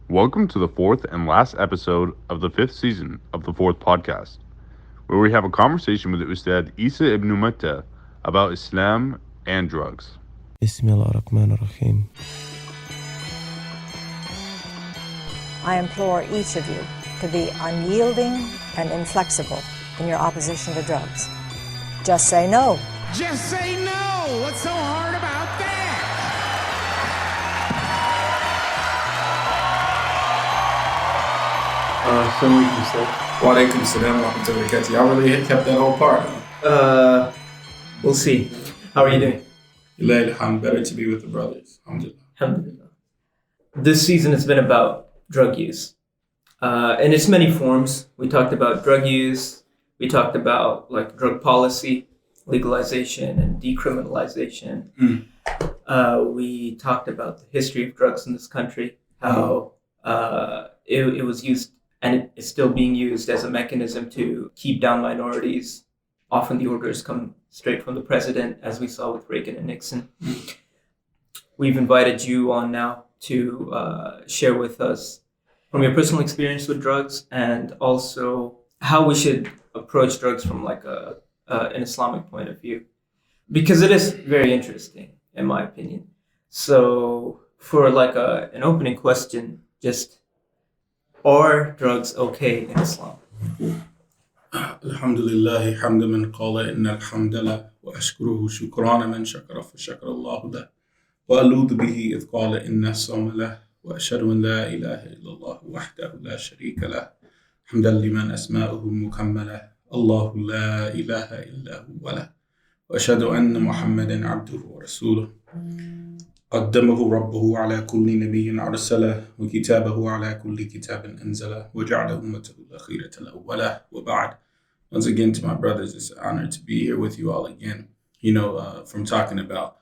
Welcome to the fourth and last episode of the fifth season of the fourth podcast, where we have a conversation with Ustadh Isa ibn Matta about Islam and drugs. Bismillahirrahmanirrahim. I implore each of you to be unyielding and inflexible in your opposition to drugs. Just say no. Just say no! What's so hard about that? Assalamu alaikum, sir. Wa alaikum salam wa rahmatullahi wa barakatuh. Y'all really kept that whole part, huh? We'll see. How are you doing? I'm better to be with the brothers. Alhamdulillah. Alhamdulillah. This season has been about drug use. In its many forms. We talked about drug use. We talked about drug policy, legalization and decriminalization. We talked about the history of drugs in this country, how it was used and it is still being used as a mechanism to keep down minorities. Often the orders come straight from the president, as we saw with Reagan and Nixon. We've invited you on now to share with us from your personal experience with drugs and also how we should approach drugs from an Islamic point of view, because it is very interesting in my opinion. So for an opening question, just are drugs okay in Islam? Alhamdulillah, hamda man qala inna alhamdala wa ashkuruhu shukrana man shakara fa shakara Allahu lah wa aludhu bihi idh qala inna sawma lah wa ashhadu an la ilaha illallah wahdahu la sharika lah hamdan liman asma'uhu mukammala Allahu la ilaha illa huwa lah wa ashhadu anna Muhammadan abduhu wa rasuluh قدمه ربه على كل نبي أرسله وكتابه على كل كتاب أنزله وجعل أمته الأخيرة الأولى وبعد. Once again, to my brothers, it's an honor to be here with you all again. From talking about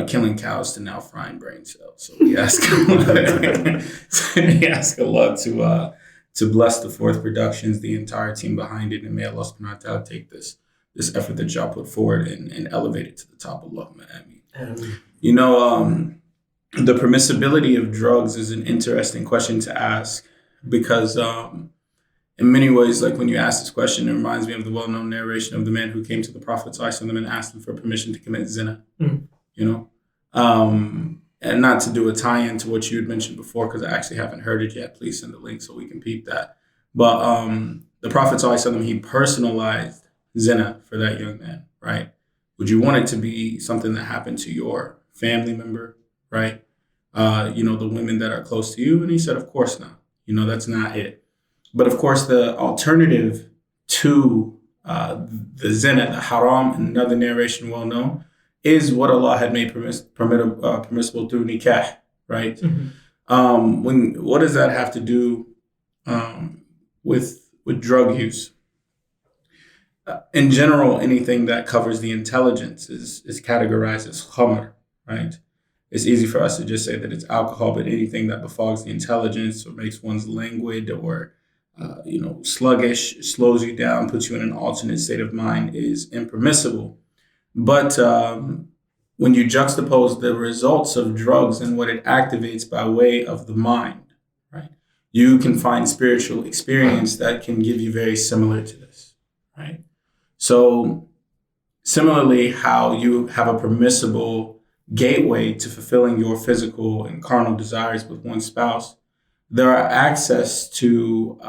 killing cows to now frying brain cells. So we ask Allah to bless the fourth productions, the entire team behind it, and may Allah subhanahu wa ta'ala take this effort that y'all put forward and elevate it to the top. Allahumma ameen. The permissibility of drugs is an interesting question to ask because in many ways, when you ask this question, it reminds me of the well-known narration of the man who came to the Prophet ﷺ and asked him for permission to commit zina. And not to do a tie-in to what you had mentioned before, because I actually haven't heard it yet. Please send the link so we can peep that. But the Prophet ﷺ, he personalized zina for that young man, right? Would you want it to be something that happened to your family member, right? The women that are close to you? And he said, of course not. That's not it. But of course, the alternative to the zina, the haram, and another narration well known, is what Allah had made permissible through nikah, right? Mm-hmm. What does that have to do with drug use? In general, anything that covers the intelligence is categorized as khamr, right? It's easy for us to just say that it's alcohol, but anything that befogs the intelligence or makes one's languid or, sluggish, slows you down, puts you in an alternate state of mind is impermissible. But when you juxtapose the results of drugs and what it activates by way of the mind, right, you can find spiritual experience that can give you very similar to this, right? So similarly, how you have a permissible gateway to fulfilling your physical and carnal desires with one spouse, there are access to,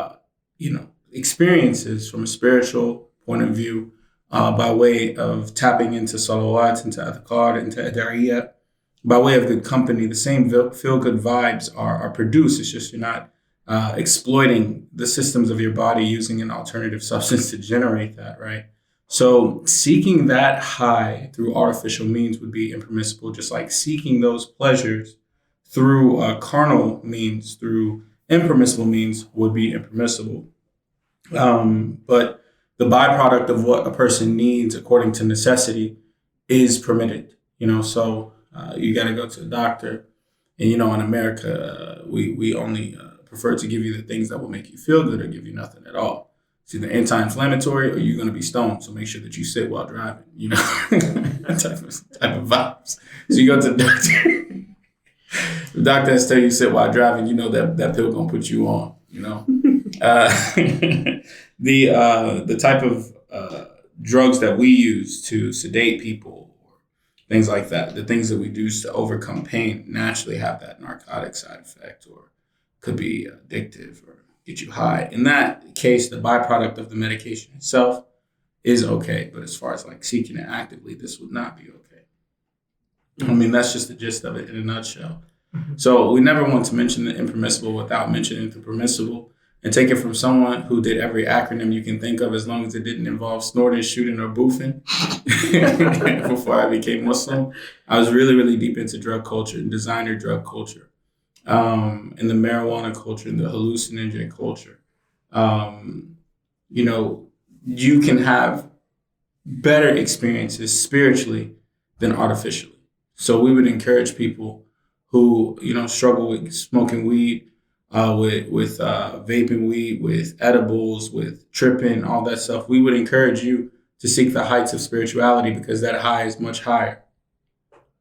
experiences from a spiritual point of view by way of tapping into salawat, into adhkar, into ad'iyah, by way of good company. The same feel-good vibes are produced. It's just you're not exploiting the systems of your body using an alternative substance to generate that, right? So seeking that high through artificial means would be impermissible, just like seeking those pleasures through carnal means, through impermissible means would be impermissible. But the byproduct of what a person needs according to necessity is permitted, so you got to go to the doctor. And, in America, we only prefer to give you the things that will make you feel good or give you nothing at all. It's either anti-inflammatory or you're going to be stoned. So make sure that you sit while driving, that type of vibes. So you go to the doctor. The doctor has to tell you sit while driving, you know that pill gonna put you on, you know. The type of drugs that we use to sedate people or things like that, the things that we do to overcome pain naturally have that narcotic side effect or could be addictive or get you high. In that case, the byproduct of the medication itself is okay, but as far as like seeking it actively, this would not be okay. I mean, that's just the gist of it in a nutshell. So we never want to mention the impermissible without mentioning the permissible, and take it from someone who did every acronym you can think of as long as it didn't involve snorting, shooting, or boofing. Before I became Muslim, I was really, really deep into drug culture and designer drug culture, and the marijuana culture and the hallucinogen culture. You know, you can have better experiences spiritually than artificially. So we would encourage people who, you know, struggle with smoking weed, with vaping weed, with edibles, with tripping, all that stuff. We would encourage you to seek the heights of spirituality because that high is much higher,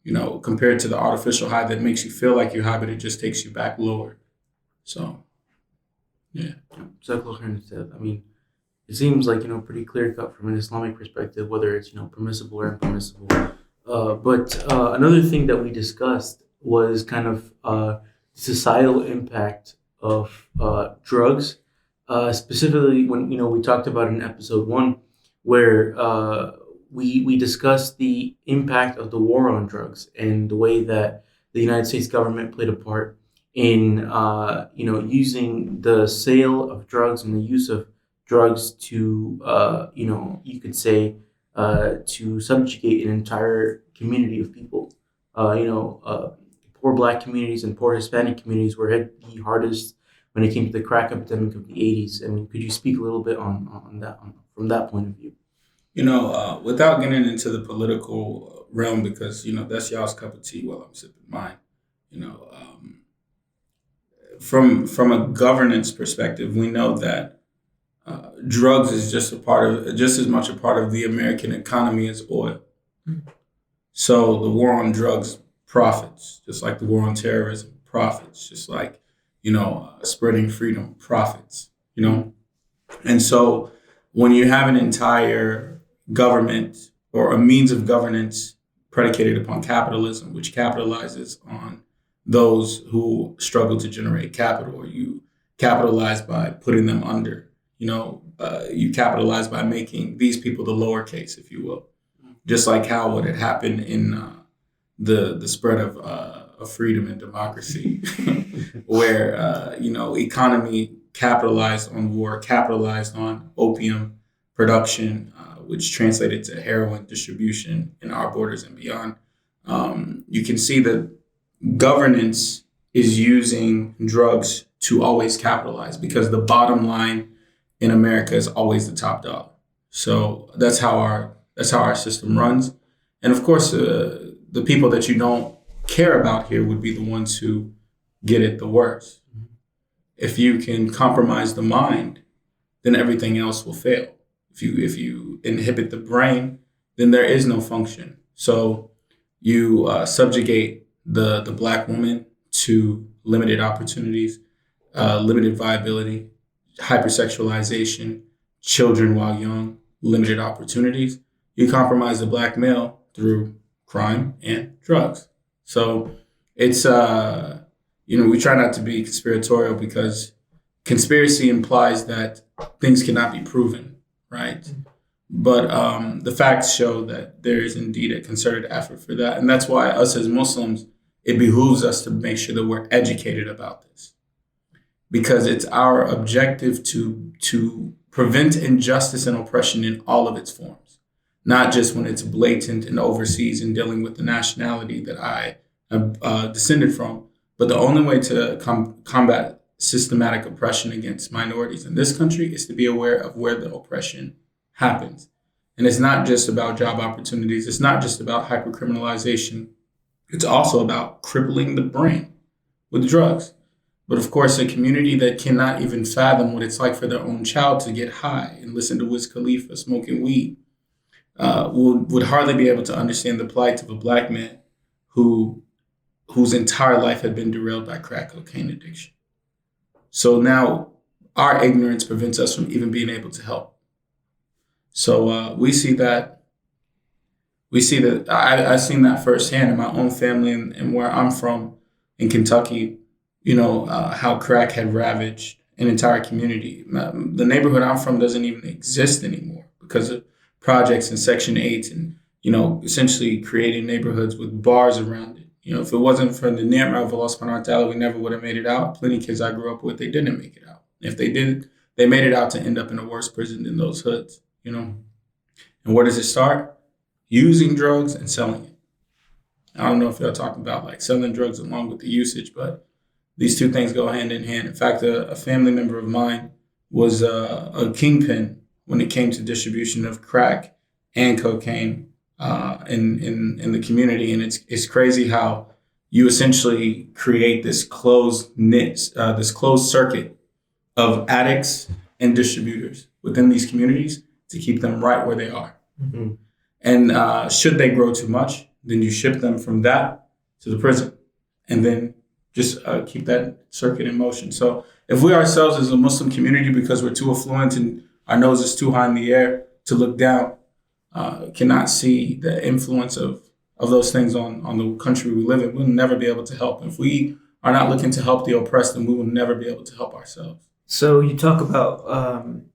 you know, compared to the artificial high that makes you feel like you're high, but it just takes you back lower. So, yeah. I mean, it seems like, you know, pretty clear cut from an Islamic perspective, whether it's, you know, permissible or impermissible. But another thing that we discussed was kind of societal impact of drugs, specifically when, you know, we talked about in episode 1 where we discussed the impact of the war on drugs and the way that the United States government played a part in you know, using the sale of drugs and the use of drugs to you know, you could say to subjugate an entire community of people. You know, poor Black communities and poor Hispanic communities were hit the hardest when it came to the crack epidemic of the 80s. I mean, could you speak a little bit on that from that point of view? You know, without getting into the political realm, because, you know, that's y'all's cup of tea while I'm sipping mine, you know, from a governance perspective, we know that drugs is just as much a part of the American economy as oil. So the war on drugs profits, just like the war on terrorism profits, just like, you know, spreading freedom profits, you know. And so when you have an entire government or a means of governance predicated upon capitalism, which capitalizes on those who struggle to generate capital, or you capitalize by putting them under, you know, you capitalize by making these people the lowercase, if you will, just like how what had happened in the spread of freedom and democracy, where you know, economy capitalized on war, capitalized on opium production, which translated to heroin distribution in our borders and beyond. You can see that governance is using drugs to always capitalize because the bottom line in America is always the top dollar. So that's how our system runs. And of course, the people that you don't care about here would be the ones who get it the worst. If you can compromise the mind, then everything else will fail. If you inhibit the brain, then there is no function. So you subjugate the Black woman to limited opportunities, limited viability, hypersexualization, children while young, limited opportunities. You compromise the Black male through crime and drugs. So it's, you know, we try not to be conspiratorial because conspiracy implies that things cannot be proven, right? But the facts show that there is indeed a concerted effort for that. And that's why us as Muslims, it behooves us to make sure that we're educated about this. Because it's our objective to prevent injustice and oppression in all of its forms, not just when it's blatant and overseas and dealing with the nationality that I am descended from, but the only way to combat systematic oppression against minorities in this country is to be aware of where the oppression happens. And it's not just about job opportunities. It's not just about hypercriminalization. It's also about crippling the brain with drugs. But of course, a community that cannot even fathom what it's like for their own child to get high and listen to Wiz Khalifa smoking weed would hardly be able to understand the plight of a Black man who whose entire life had been derailed by crack cocaine addiction. So now our ignorance prevents us from even being able to help. So we see that. I've seen that firsthand in my own family and where I'm from in Kentucky, how crack had ravaged an entire community. The neighborhood I'm from doesn't even exist anymore because of projects and Section 8 and, essentially creating neighborhoods with bars around it. If it wasn't for the ni'mah of Allah subhanahu wa ta'ala, we never would have made it out. Plenty of kids I grew up with, they didn't make it out. If they did, they made it out to end up in a worse prison than those hoods, And where does it start? Using drugs and selling it. I don't know if y'all talking about like selling drugs along with the usage, but these two things go hand in hand. In fact, a family member of mine was a kingpin when it came to distribution of crack and cocaine in the community. And it's crazy how you essentially create this closed circuit of addicts and distributors within these communities to keep them right where they are. Mm-hmm. And should they grow too much, then you ship them from that to the prison and then just keep that circuit in motion. So if we ourselves as a Muslim community, because we're too affluent and our nose is too high in the air to look down, cannot see the influence of those things on the country we live in, we'll never be able to help. If we are not looking to help the oppressed, then we will never be able to help ourselves. So you talk about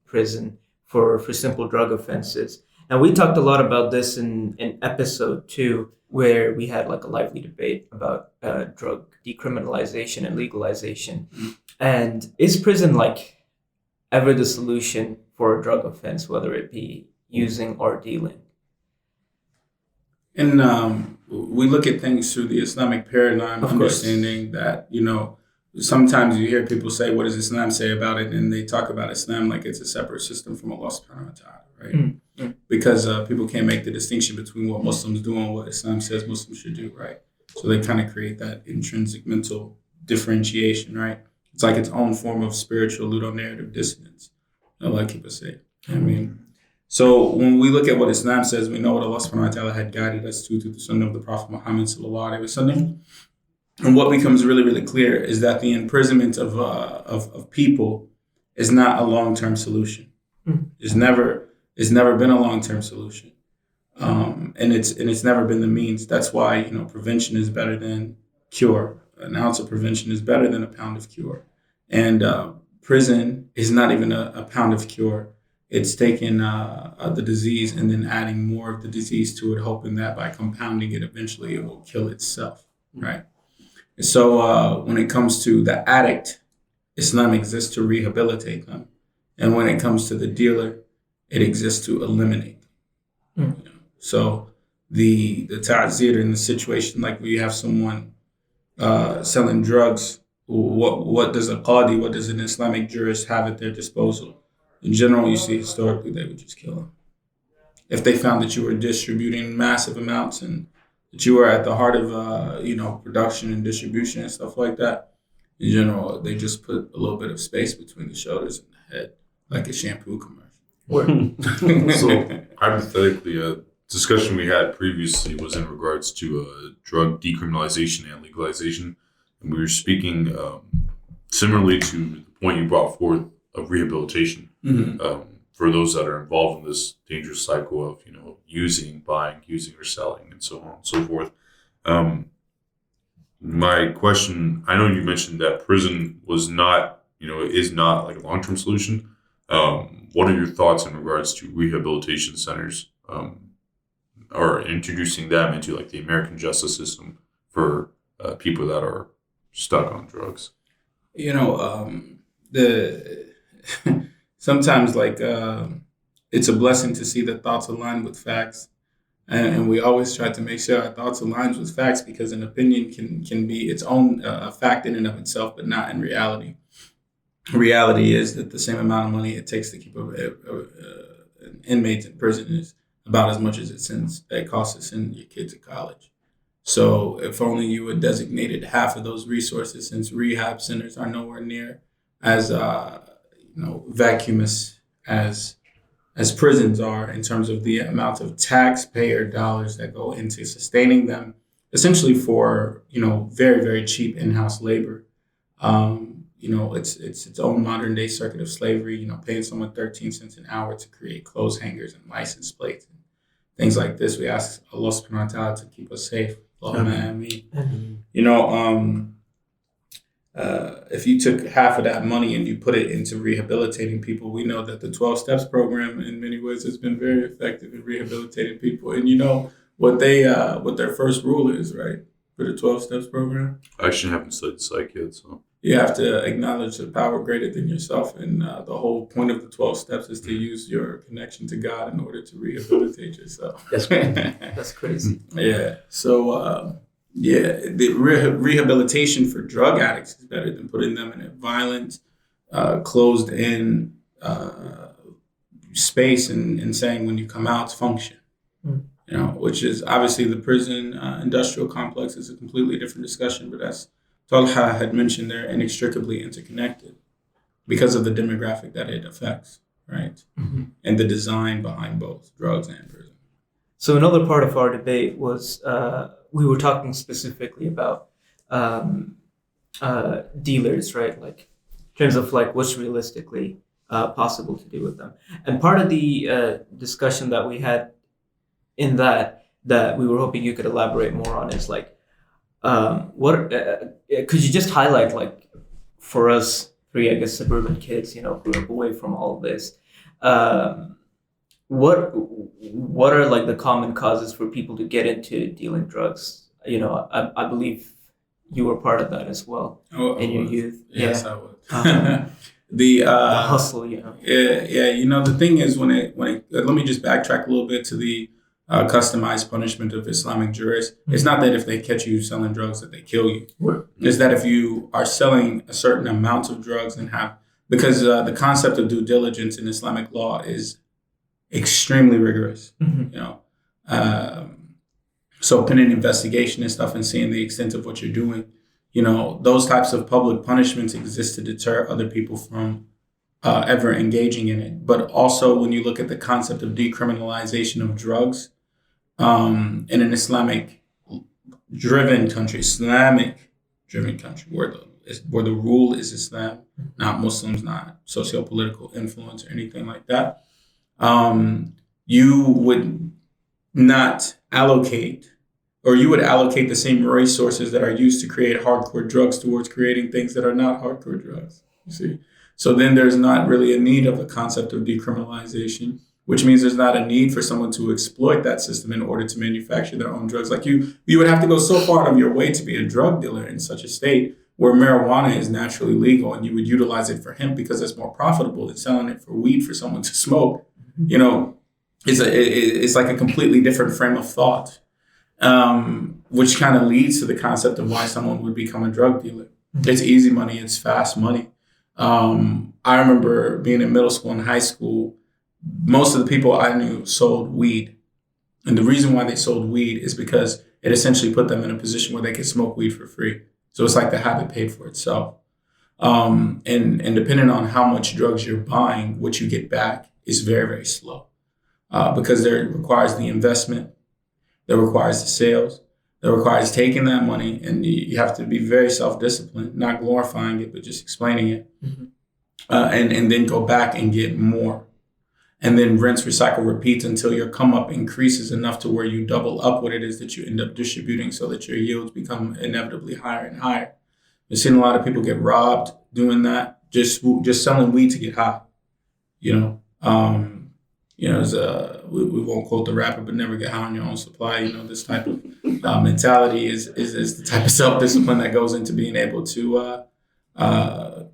prison for simple drug offenses. Now, we talked a lot about this in episode 2, where we had like a lively debate about drug decriminalization and legalization. Mm-hmm. And is prison like ever the solution for a drug offense, whether it be using or dealing? And we look at things through the Islamic paradigm, understanding that, sometimes you hear people say, what does Islam say about it? And they talk about Islam like it's a separate system from Allah subhanahu wa ta'ala, right? Mm-hmm. Because people can't make the distinction between what Muslims do and what Islam says Muslims should do, right? So they kind of create that intrinsic mental differentiation, right? It's like its own form of spiritual ludonarrative dissonance, like people say. I mean, so when we look at what Islam says, we know what Allah subhanahu wa ta'ala had guided us to through the sunnah of the Prophet Muhammad sallallahu alaihi wasallam. And what becomes really, really clear is that the imprisonment of people is not a long-term solution. Mm-hmm. It's never been a long-term solution, and it's never been the means. That's why prevention is better than cure. An ounce of prevention is better than a pound of cure, and prison is not even a pound of cure. It's taking the disease and then adding more of the disease to it, hoping that by compounding it, eventually it will kill itself, right? So when it comes to the addict, Islam exists to rehabilitate them. And when it comes to the dealer, it exists to eliminate them. Mm. So the ta'zir in the situation, like where you have someone selling drugs, what does a qadi, what does an Islamic jurist have at their disposal? In general, you see historically, they would just kill them. If they found that you were distributing massive amounts and that you were at the heart of, production and distribution and stuff like that. In general, they just put a little bit of space between the shoulders and the head, like a shampoo commercial. So, hypothetically, a discussion we had previously was in regards to drug decriminalization and legalization. And we were speaking similarly to the point you brought forth of rehabilitation. Mm-hmm. For those that are involved in this dangerous cycle of, using, buying, using or selling, and so on and so forth. My question, I know you mentioned that prison was not, is not like a long-term solution. What are your thoughts in regards to rehabilitation centers or introducing them into like the American justice system for people that are stuck on drugs? Sometimes it's a blessing to see that thoughts align with facts. And we always try to make sure our thoughts align with facts because an opinion can be its own fact in and of itself, but not in reality. Reality is that the same amount of money it takes to keep an inmate in prison is about as much as it costs to send your kid to college. So if only you had designated half of those resources, since rehab centers are nowhere near as vacuumous as prisons are in terms of the amount of taxpayer dollars that go into sustaining them, essentially for, very, very cheap in-house labor. It's its own modern day circuit of slavery, paying someone 13 cents an hour to create clothes hangers and license plates and things like this. We ask Allah subhanahu wa ta'ala to keep us safe. Allahumma ameen. If you took half of that money and you put it into rehabilitating people, we know that the 12 Steps program in many ways has been very effective in rehabilitating people. And what their first rule is, right? For the 12 Steps program? I actually haven't studied psych yet, so. You have to acknowledge the power greater than yourself. And the whole point of the 12 Steps is to use your connection to God in order to rehabilitate yourself. That's crazy. That's crazy. Yeah. So, the rehabilitation for drug addicts is better than putting them in a violent, closed-in space and saying when you come out, function. Which is obviously the prison industrial complex is a completely different discussion, but as Talha had mentioned, they're inextricably interconnected because of the demographic that it affects, right? Mm-hmm. And the design behind both drugs and prison. So another part of our debate was we were talking specifically about dealers, right? Like in terms of like what's realistically possible to do with them. And part of the discussion that we had in that we were hoping you could elaborate more on is like, what could you just highlight, like, for us three, I guess, suburban kids, who grew up away from all of this, what are like the common causes for people to get into dealing drugs? I believe you were part of that as well in your youth. Yes, I was. The hustle, Yeah. The thing is when it let me just backtrack a little bit to the customized punishment of Islamic jurists. Mm-hmm. It's not that if they catch you selling drugs that they kill you. Right. It's that if you are selling a certain amount of drugs because the concept of due diligence in Islamic law is extremely rigorous. Mm-hmm. So pending investigation and stuff and seeing the extent of what you're doing, those types of public punishments exist to deter other people from ever engaging in it. But also when you look at the concept of decriminalization of drugs, in an Islamic-driven country, where the rule is Islam, not Muslims, not socio-political influence or anything like that, you would not allocate, or you would allocate the same resources that are used to create hardcore drugs towards creating things that are not hardcore drugs, you see? So then there's not really a need of the concept of decriminalization, which means there's not a need for someone to exploit that system in order to manufacture their own drugs. Like you would have to go so far out of your way to be a drug dealer in such a state where marijuana is naturally legal and you would utilize it for hemp because it's more profitable than selling it for weed for someone to smoke. It's like a completely different frame of thought, which kind of leads to the concept of why someone would become a drug dealer. It's easy money. It's fast money. I remember being in middle school and high school, most of the people I knew sold weed. And the reason why they sold weed is because it essentially put them in a position where they could smoke weed for free. So it's like the habit paid for itself. And depending on how much drugs you're buying, what you get back is very, very slow. Because there requires the investment, that requires the sales, that requires taking that money, and you have to be very self-disciplined, not glorifying it, but just explaining it. Mm-hmm. And then go back and get more. And then rinse, recycle, repeat until your come up increases enough to where you double up what it is that you end up distributing so that your yields become inevitably higher and higher. I've seen a lot of people get robbed doing that, just selling weed to get high. We won't quote the rapper, but never get high on your own supply. This type of mentality is the type of self-discipline that goes into being able to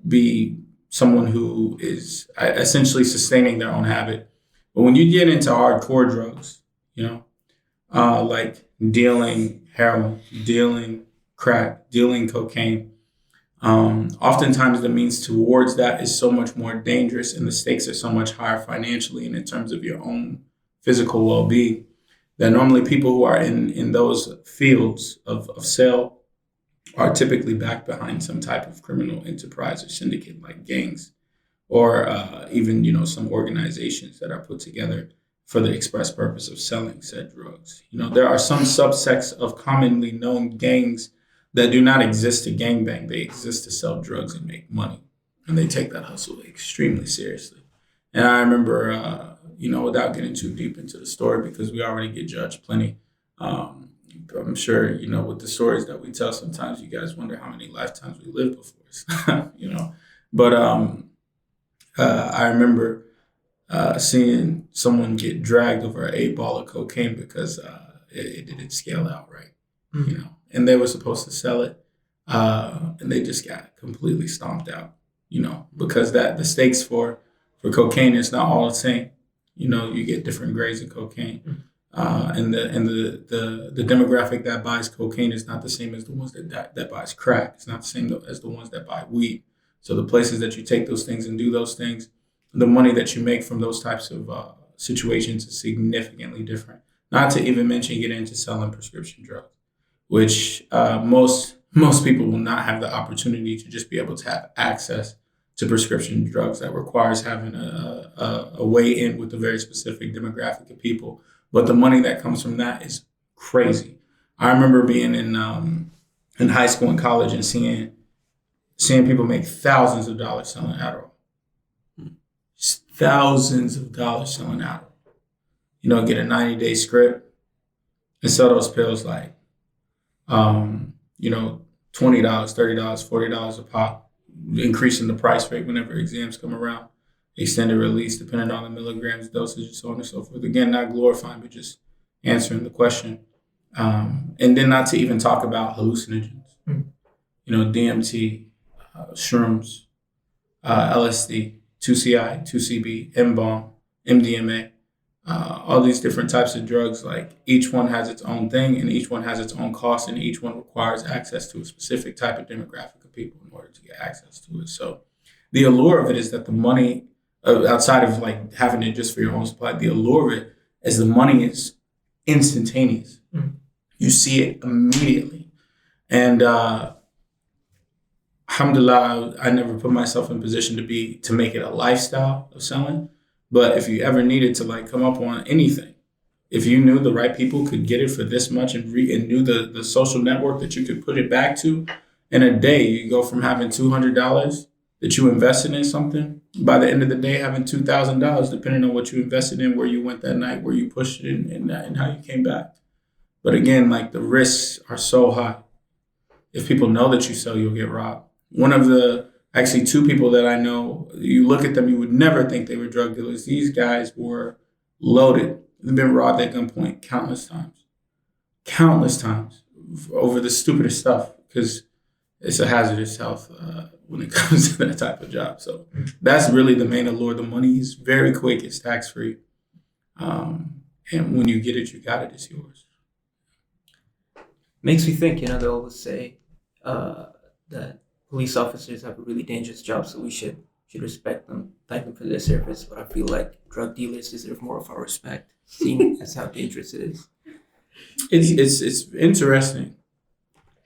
be someone who is essentially sustaining their own habit. But when you get into hardcore drugs, like dealing heroin, dealing crack, dealing cocaine, oftentimes the means towards that is so much more dangerous and the stakes are so much higher financially and in terms of your own physical well-being that normally people who are in those fields of sale are typically backed behind some type of criminal enterprise or syndicate like gangs or even, some organizations that are put together for the express purpose of selling said drugs. There are some subsects of commonly known gangs that do not exist to gangbang. They exist to sell drugs and make money. And they take that hustle extremely seriously. And I remember, without getting too deep into the story, because we already get judged plenty, I'm sure, with the stories that we tell, sometimes you guys wonder how many lifetimes we lived before, But I remember seeing someone get dragged over an 8-ball of cocaine because it didn't scale out right, and they were supposed to sell it, and they just got completely stomped out, because the stakes for cocaine is not all the same. You get different grades of cocaine. And the demographic that buys cocaine is not the same as the ones that buys crack. It's not the same as the ones that buy weed. So the places that you take those things and do those things, the money that you make from those types of situations is significantly different. Not to even mention get into selling prescription drugs, which most people will not have the opportunity to just be able to have access to prescription drugs. That requires having a way in with a very specific demographic of people. But the money that comes from that is crazy. I remember being in high school and college and seeing people make thousands of dollars selling Adderall. Just thousands of dollars selling Adderall. Get a 90-day script and sell those pills like, $20, $30, $40 a pop, increasing the price rate whenever exams come around. Extended release, depending on the milligrams, dosage, and so on and so forth. Again, not glorifying, but just answering the question. And then not to even talk about hallucinogens. DMT, shrooms, LSD, 2CI, 2CB, M-bomb, MDMA, all these different types of drugs. Like each one has its own thing, and each one has its own cost, and each one requires access to a specific type of demographic of people in order to get access to it. So the allure of it is that the money, outside of like having it just for your own supply, the allure of it is the money is instantaneous. You see it immediately. And alhamdulillah, I never put myself in position to make it a lifestyle of selling. But if you ever needed to like come up on anything, if you knew the right people could get it for this much and knew the social network that you could put it back to, in a day you go from having $200 that you invested in something, by the end of the day having $2,000, depending on what you invested in, where you went that night, where you pushed it, and how you came back. But again, like the risks are so high. If people know that you sell, you'll get robbed. One of the, actually two people that I know, you look at them, you would never think they were drug dealers. These guys were loaded. They've been robbed at gunpoint countless times over the stupidest stuff, because it's a hazardous health when it comes to that type of job. So that's really the main allure. The money is very quick. It's tax-free. And when you get it, you got it. It's yours. Makes me think, they always say that police officers have a really dangerous job, so we should respect them, thank them for their service. But I feel like drug dealers deserve more of our respect, seeing as how dangerous it is. It's interesting,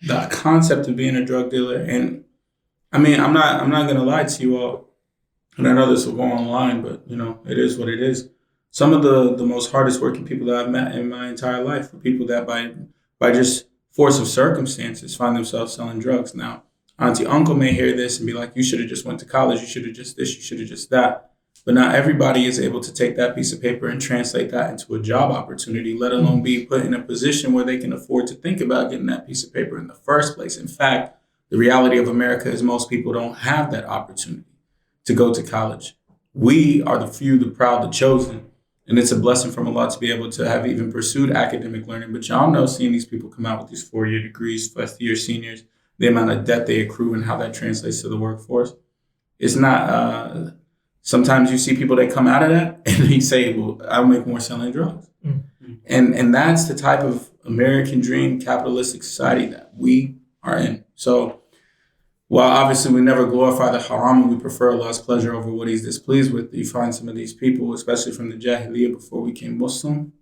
the concept of being a drug dealer. And I mean, I'm not gonna lie to you all, and I know this will go online, but it is what it is. Some of the most hardest working people that I've met in my entire life are people that by just force of circumstances find themselves selling drugs. Now, auntie, uncle may hear this and be like, you should have just went to college, you should have just this, you should have just that. But not everybody is able to take that piece of paper and translate that into a job opportunity, let alone be put in a position where they can afford to think about getting that piece of paper in the first place. In fact, the reality of America is most people don't have that opportunity to go to college. We are the few, the proud, the chosen. And it's a blessing from Allah to be able to have even pursued academic learning. But y'all know, seeing these people come out with these 4-year degrees, first-year seniors, the amount of debt they accrue and how that translates to the workforce. It's not, sometimes you see people that come out of that and they say, well, I'll make more selling drugs. Mm-hmm. And that's the type of American dream capitalistic society that we are in. So while obviously we never glorify the haram and we prefer Allah's pleasure over what he's displeased with, you find some of these people, especially from the Jahiliyyah before we became Muslim,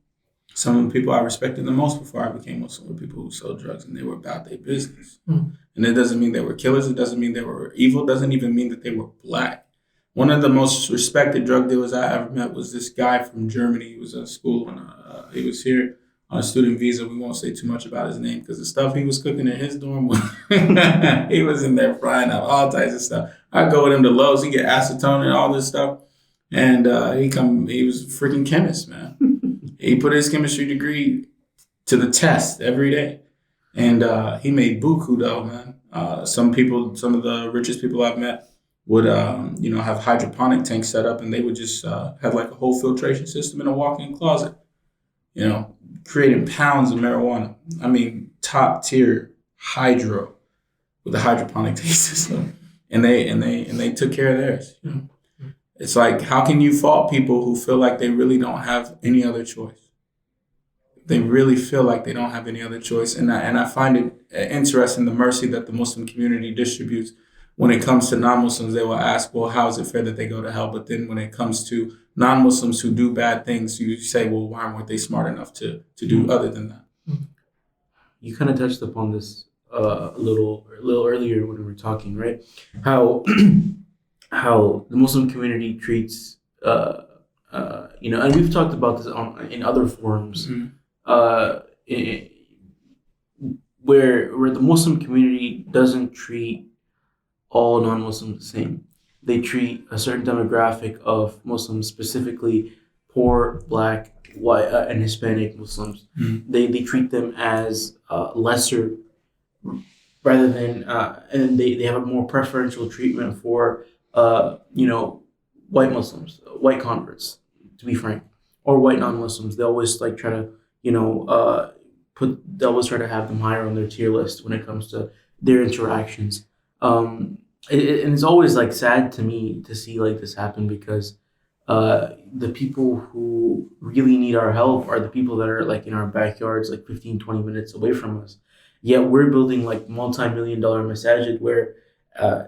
some of the people I respected the most before I became Muslim were people who sold drugs, and they were about their business. Mm. And it doesn't mean they were killers. It doesn't mean they were evil. It doesn't even mean that they were black. One of the most respected drug dealers I ever met was this guy from Germany. He was at school and he was here on a student visa. We won't say too much about his name because the stuff he was cooking in his dorm, he was in there frying up all types of stuff. I'd go with him to Lowe's. He'd get acetone and all this stuff. And he was a freaking chemist, man. He put his chemistry degree to the test every day. And he made buku dough, man. Some of the richest people I've met would, have hydroponic tanks set up, and they would just have like a whole filtration system in a walk-in closet, creating pounds of marijuana. I mean, top tier hydro with a hydroponic tank system, and they took care of theirs. It's like, how can you fault people who feel like they really don't have any other choice? They really feel like they don't have any other choice. And I find it interesting, the mercy that the Muslim community distributes. When it comes to non-Muslims, they will ask, well, how is it fair that they go to hell? But then when it comes to non-Muslims who do bad things, you say, well, why weren't they smart enough to do other than that? You kind of touched upon this a little earlier when we were talking, right? How how the Muslim community treats, and we've talked about this in other forums, where the Muslim community doesn't treat all non-Muslims the same. They treat a certain demographic of Muslims, specifically poor, Black, white, and Hispanic Muslims. They treat them as lesser, rather than, and they have a more preferential treatment for white Muslims, white converts, to be frank, or white non-Muslims. They always try to, they always try to have them higher on their tier list when it comes to their interactions. And it's always sad to me to see this happen, because the people who really need our help are the people that are in our backyards, 15, 20 minutes away from us. Yet we're building multi-million-dollar masajid where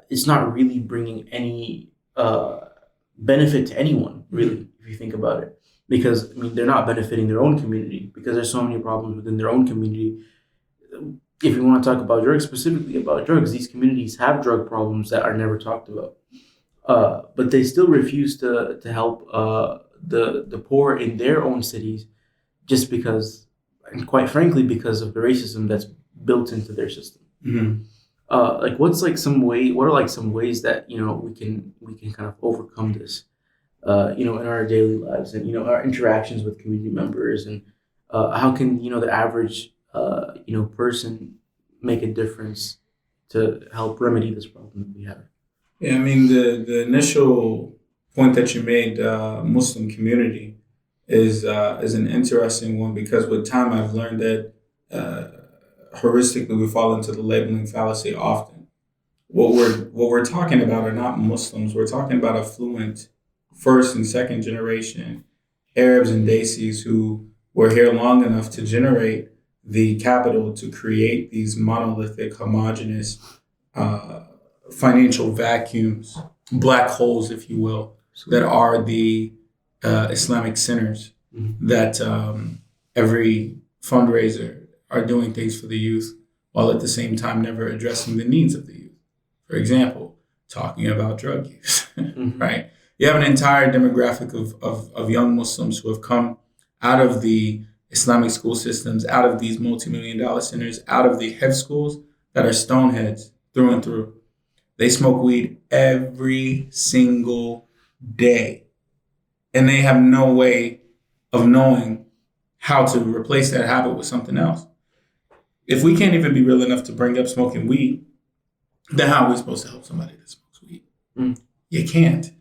it's not really bringing any benefit to anyone, really, if you think about it. Because, they're not benefiting their own community, because there's so many problems within their own community. If you want to talk about drugs, specifically about drugs, these communities have drug problems that are never talked about. But they still refuse to help the poor in their own cities, just because, and quite frankly, because of the racism that's built into their system. What are some ways that we can kind of overcome this, in our daily lives, and our interactions with community members, and how can the average person make a difference to help remedy this problem that we have? Yeah, the initial point that you made, Muslim community, is an interesting one, because with time I've learned that heuristically we fall into the labeling fallacy often. What we're talking about are not Muslims. We're talking about affluent first and second generation Arabs and Desis who were here long enough to generate the capital to create these monolithic, homogenous financial vacuums, black holes, if you will, that are the Islamic centers that every fundraiser are doing things for the youth, while at the same time never addressing the needs of the youth. For example, talking about drug use, right? You have an entire demographic of young Muslims who have come out of the Islamic school systems, out of these multi-million-dollar centers, out of the Hifz schools that are stoneheads through and through. They smoke weed every single day, and they have no way of knowing how to replace that habit with something else. If we can't even be real enough to bring up smoking weed, then how are we supposed to help somebody that smokes weed? You can't.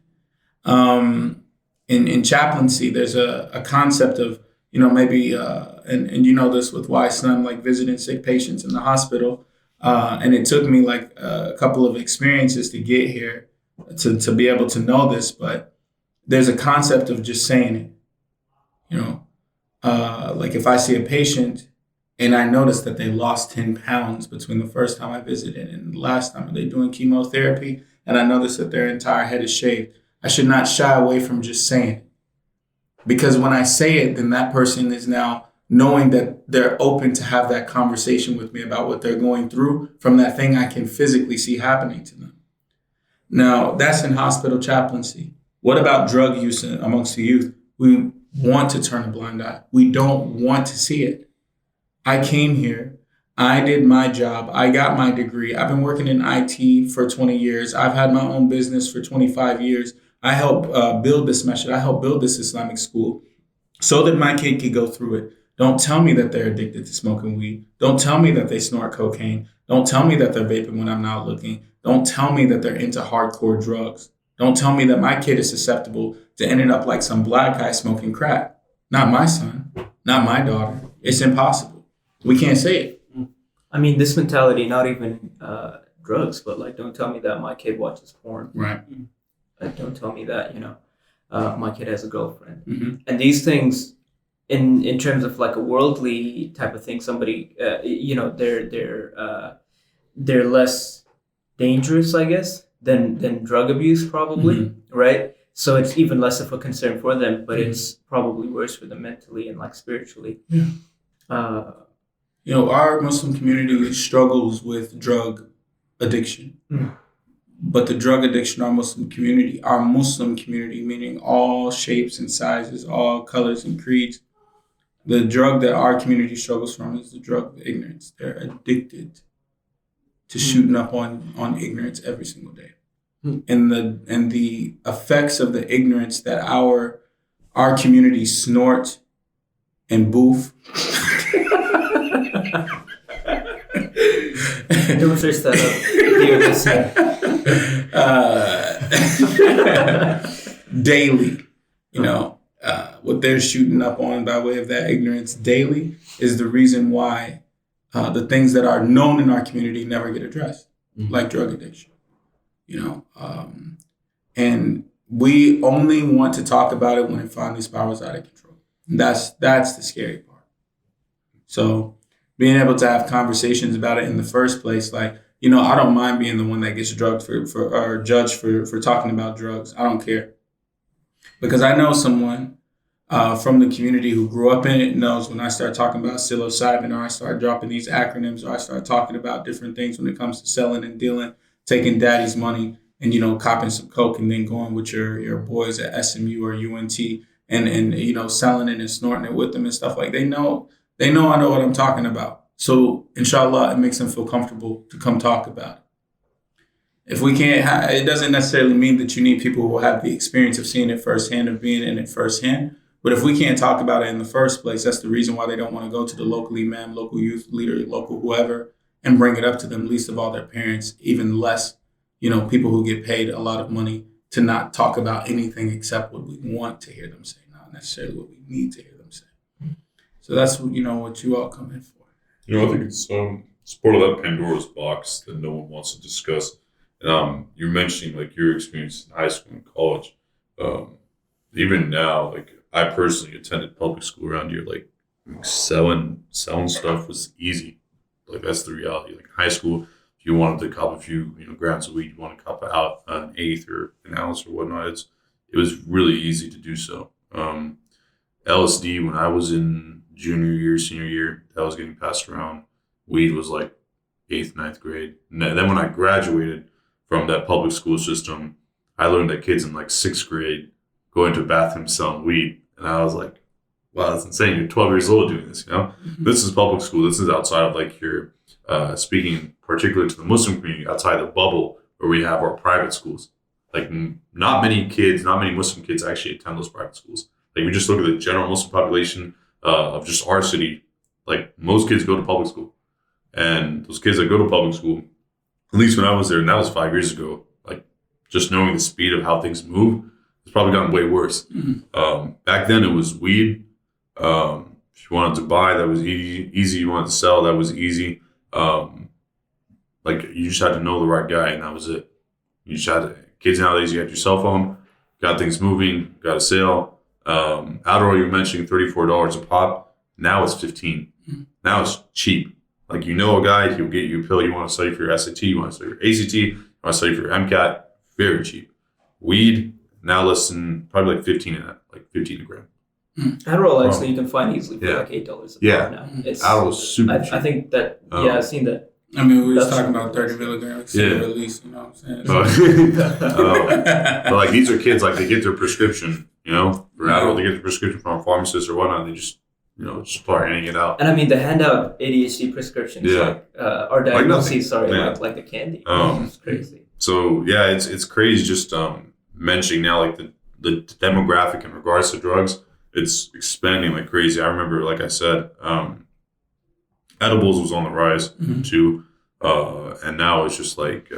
In chaplaincy, there's a concept of, maybe, and you know this with wise son, visiting sick patients in the hospital. And it took me a couple of experiences to get here to be able to know this, but there's a concept of just saying it, if I see a patient and I notice that they lost 10 pounds between the first time I visited and the last time they're doing chemotherapy, and I notice that their entire head is shaved, I should not shy away from just saying it. Because when I say it, then that person is now knowing that they're open to have that conversation with me about what they're going through from that thing I can physically see happening to them. Now, that's in hospital chaplaincy. What about drug use amongst the youth? We want to turn a blind eye. We don't want to see it. I came here. I did my job. I got my degree. I've been working in IT for 20 years. I've had my own business for 25 years. I helped build this masjid. I helped build this Islamic school so that my kid could go through it. Don't tell me that they're addicted to smoking weed. Don't tell me that they snort cocaine. Don't tell me that they're vaping when I'm not looking. Don't tell me that they're into hardcore drugs. Don't tell me that my kid is susceptible to ending up like some black guy smoking crack. Not my son, not my daughter. It's impossible. We can't say it. I mean, this mentality, not even drugs, but like, don't tell me that my kid watches porn. Right. Like, don't tell me that, my kid has a girlfriend. Mm-hmm. And these things, in terms of like a worldly type of thing, somebody, they're less dangerous, I guess, than drug abuse, probably, right? So it's even less of a concern for them, but it's probably worse for them mentally and like spiritually. Yeah. Our Muslim community struggles with drug addiction. But the drug addiction, our Muslim community, meaning all shapes and sizes, all colors and creeds, the drug that our community struggles from is the drug of ignorance. They're addicted to shooting up on ignorance every single day. And the effects of the ignorance that our community snort and boof. Don't fix that up, dear listener. Daily, what they're shooting up on by way of that ignorance daily is the reason why the things that are known in our community never get addressed, like drug addiction. And we only want to talk about it when it finally spirals out of control. And that's the scary part. So being able to have conversations about it in the first place, like, I don't mind being the one that gets drugged or judged for talking about drugs. I don't care. Because I know someone from the community who grew up in it knows when I start talking about psilocybin, or I start dropping these acronyms, or I start talking about different things when it comes to selling and dealing, taking daddy's money and, copping some coke and then going with your boys at SMU or UNT and selling it and snorting it with them and stuff like They know I know what I'm talking about. So inshallah, it makes them feel comfortable to come talk about it. If we can't, it doesn't necessarily mean that you need people who have the experience of seeing it firsthand, of being in it firsthand. But if we can't talk about it in the first place, that's the reason why they don't want to go to the local imam, local youth leader, local whoever, and bring it up to them, least of all their parents, even less, people who get paid a lot of money to not talk about anything except what we want to hear them say, not necessarily what we need to hear them say. So that's what you all come in for. I think it's part of that Pandora's box that no one wants to discuss. And you're mentioning like your experience in high school and college. Even now, like I personally attended public school around here. Like selling stuff was easy. Like that's the reality. Like in high school, if you wanted to cop a few grams of weed, you want to cop out an eighth or an ounce or whatnot. It was really easy to do so. LSD when I was in junior year, senior year, that was getting passed around. Weed was like 8th, 9th grade. And then when I graduated from that public school system, I learned that kids in like 6th grade go into a bathroom selling weed. And I was like, wow, that's insane. You're 12 years old doing this, This is public school. This is outside of like your, speaking particularly to the Muslim community, outside the bubble where we have our private schools. Like not many Muslim kids actually attend those private schools. Like we just look at the general Muslim population of just our city, like most kids go to public school. And those kids that go to public school, at least when I was there, and that was 5 years ago, like just knowing the speed of how things move, it's probably gotten way worse. Back then it was weed. If you wanted to buy, that was easy. You wanted to sell, that was easy. Like you just had to know the right guy, and that was it. You just had to, kids nowadays, you got your cell phone, got things moving, got a sale. Adderall, you were mentioning $34 a pop. Now it's $15. Now it's cheap. Like a guy, he'll get you a pill. You want to study for your SAT, you want to study for your ACT, you want to study for your MCAT. Very cheap. Weed now less than probably like 15 in that, like 15 a gram. Adderall actually you can find easily for like $8 a pop now. Adderall is super cheap. I think that I've seen that I mean, we was That's talking about 30 milligrams release, you know what I'm saying? But like these are kids, like they get their prescription, you know, for adult, they get their prescription from a pharmacist or whatnot. They just, you know, just start handing it out. And I mean, they hand out ADHD prescriptions, or diagnoses, like the candy. It's crazy. So yeah, it's crazy just mentioning now like the demographic in regards to drugs. It's expanding like crazy. I remember, like I said, edibles was on the rise too, and now it's just like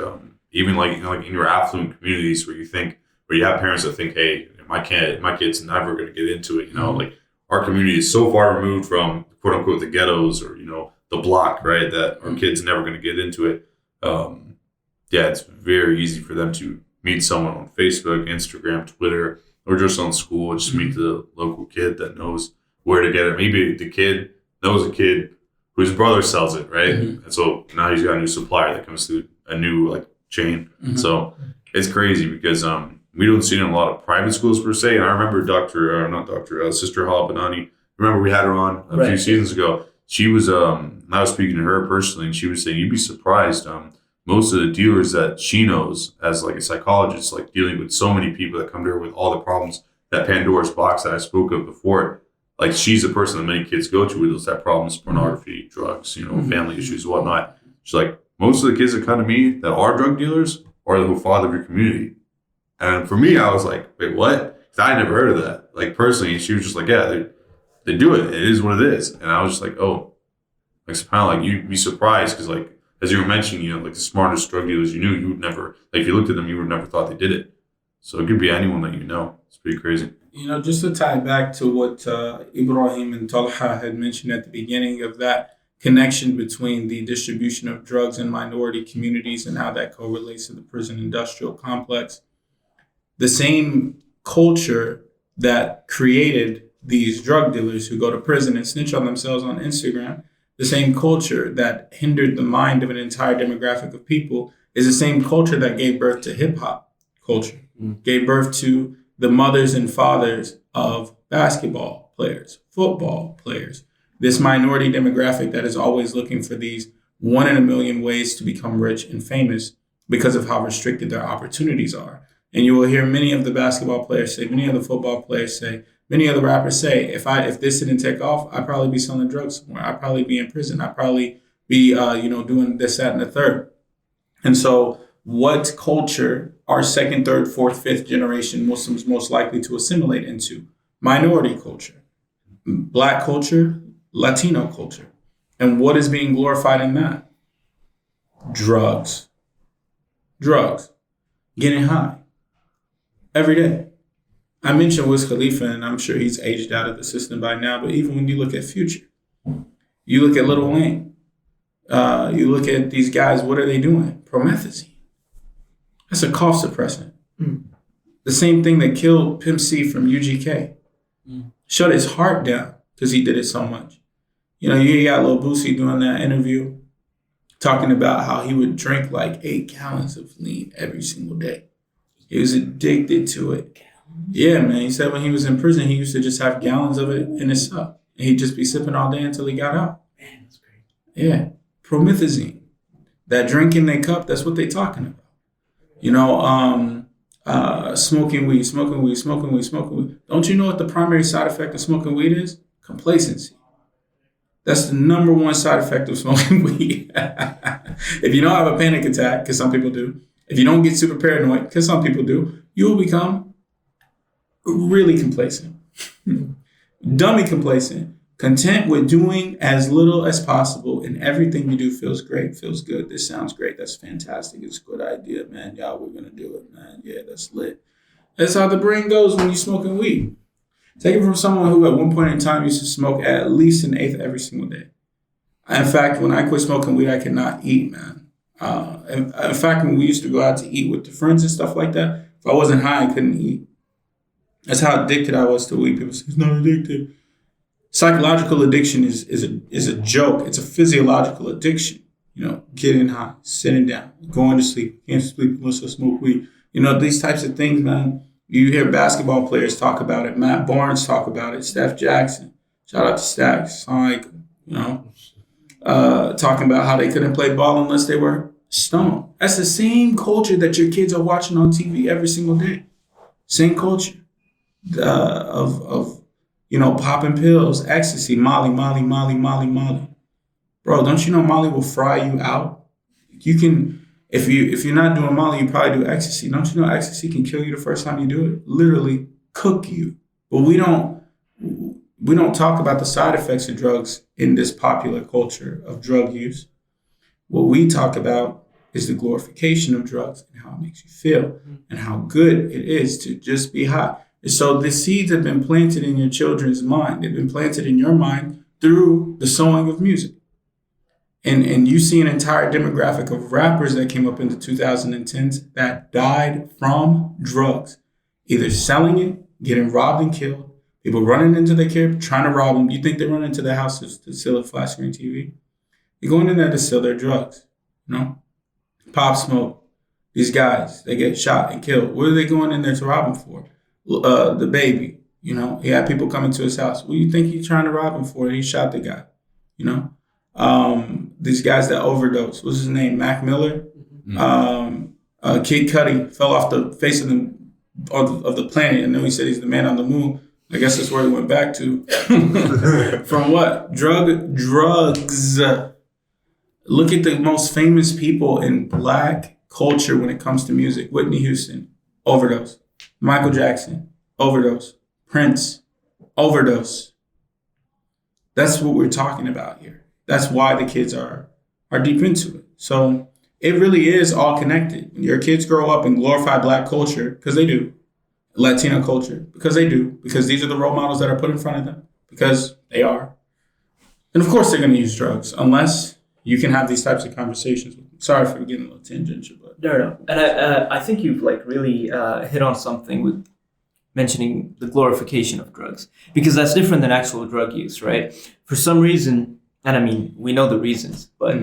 even like, you know, like in your affluent communities where you have parents that think, hey, my kid's never going to get into it. You know, like our community is so far removed from quote unquote the ghettos or, you know, the block, right, that our kid's never going to get into it. Yeah, it's very easy for them to meet someone on Facebook, Instagram, Twitter, or just on school. Just meet the local kid that knows where to get it. Maybe the kid knows a kid whose brother sells it, right? And so now he's got a new supplier that comes through a new like chain. So it's crazy because we don't see it in a lot of private schools per se. And I remember Sister Hala Banani. Remember we had her on a few seasons ago. She was I was speaking to her personally, and she was saying you'd be surprised. Most of the dealers that she knows as like a psychologist, like dealing with so many people that come to her with all the problems, that Pandora's box that I spoke of before, like she's the person that many kids go to with those type of problems, pornography, drugs, you know, family issues, whatnot. She's like, most of the kids that come to me that are drug dealers are the father of your community. And for me, I was like, wait, what? 'Cause I never heard of that. Like personally, she was just like, yeah, they do it. It is what it is. And I was just like, oh, like it's kind of like you'd be surprised because like, as you were mentioning, you know, like the smartest drug dealers you knew, you would never, like if you looked at them, you would never thought they did it. So it could be anyone that you know. It's pretty crazy. You know, just to tie back to what Ibrahim and Talha had mentioned at the beginning of that connection between the distribution of drugs in minority communities and how that correlates to the prison industrial complex. The same culture that created these drug dealers who go to prison and snitch on themselves on Instagram, the same culture that hindered the mind of an entire demographic of people is the same culture that gave birth to hip hop culture, gave birth to the mothers and fathers of basketball players, football players, this minority demographic that is always looking for these 1 in a million ways to become rich and famous because of how restricted their opportunities are. And you will hear many of the basketball players say, many of the football players say, many of the rappers say, if this didn't take off, I'd probably be selling drugs somewhere. I'd probably be in prison. I'd probably be, doing this, that, and the third. And so what culture are second, third, fourth, fifth generation Muslims most likely to assimilate into? Minority culture, Black culture, Latino culture. And what is being glorified in that? Drugs. Getting high. Every day. I mentioned Wiz Khalifa, and I'm sure he's aged out of the system by now, but even when you look at Future, you look at Lil Wayne, you look at these guys, what are they doing? Promethazine. That's a cough suppressant. The same thing that killed Pimp C from UGK. Shut his heart down because he did it so much. You know, you got Lil Boosie doing that interview, talking about how he would drink like 8 gallons of lean every single day. He was addicted to it. Yeah, man. He said when he was in prison, he used to just have gallons of it in his cup. And he'd just be sipping all day until he got out. Man, that's great. Yeah. Promethazine. That drink in their cup, that's what they're talking about. You know, smoking weed. Don't you know what the primary side effect of smoking weed is? Complacency. That's the number one side effect of smoking weed. If you don't have a panic attack, because some people do, if you don't get super paranoid, because some people do, you will become really complacent. Dummy complacent. Content with doing as little as possible, and everything you do feels great, feels good. This sounds great. That's fantastic. It's a good idea, man. Y'all, we're going to do it, man. Yeah, that's lit. That's how the brain goes when you're smoking weed. Take it from someone who at one point in time used to smoke at least an eighth every single day. In fact, when I quit smoking weed, I could not eat, man. In fact, when we used to go out to eat with the friends and stuff like that, if I wasn't high, I couldn't eat. That's how addicted I was to weed. People say, it's not addictive. Psychological addiction is a joke. It's a physiological addiction. You know, getting high, sitting down, going to sleep. Can't sleep unless I smoke weed. You know, these types of things, man. You hear basketball players talk about it. Matt Barnes talk about it. Steph Jackson. Shout out to Stacks. Like, you know. talking about how they couldn't play ball unless they were stoned. That's the same culture that your kids are watching on TV every single day. Same culture of popping pills, ecstasy, Molly. Bro, don't you know Molly will fry you out? You can, if you're not doing Molly, you probably do ecstasy. Don't you know ecstasy can kill you the first time you do it? Literally cook you. But we don't talk about the side effects of drugs in this popular culture of drug use. What we talk about is the glorification of drugs and how it makes you feel and how good it is to just be high. And so the seeds have been planted in your children's mind. They've been planted in your mind through the sowing of music. And you see an entire demographic of rappers that came up in the 2010s that died from drugs, either selling it, getting robbed and killed, people running into their crib, trying to rob them. You think they run into their houses to steal a flat screen TV? They're going in there to sell their drugs, Pop Smoke, these guys, they get shot and killed. What are they going in there to rob him for? The baby, he had people coming to his house. What do you think he's trying to rob him for? He shot the guy, These guys that overdosed. What's his name? Mac Miller? Kid Cudi fell off the face of the planet, and then he said he's the man on the moon. I guess that's where he went back to. From what? Drugs. Look at the most famous people in Black culture when it comes to music. Whitney Houston, overdose. Michael Jackson, overdose. Prince, overdose. That's what we're talking about here. That's why the kids are deep into it. So it really is all connected. When your kids grow up and glorify Black culture, because they do, Latino culture, because they do, because these are the role models that are put in front of them, because they are. And of course they're going to use drugs, unless you can have these types of conversations with them. Sorry for getting a little tangential, but no. And I think you've really hit on something with mentioning the glorification of drugs, because that's different than actual drug use, right? For some reason, and I mean, we know the reasons, but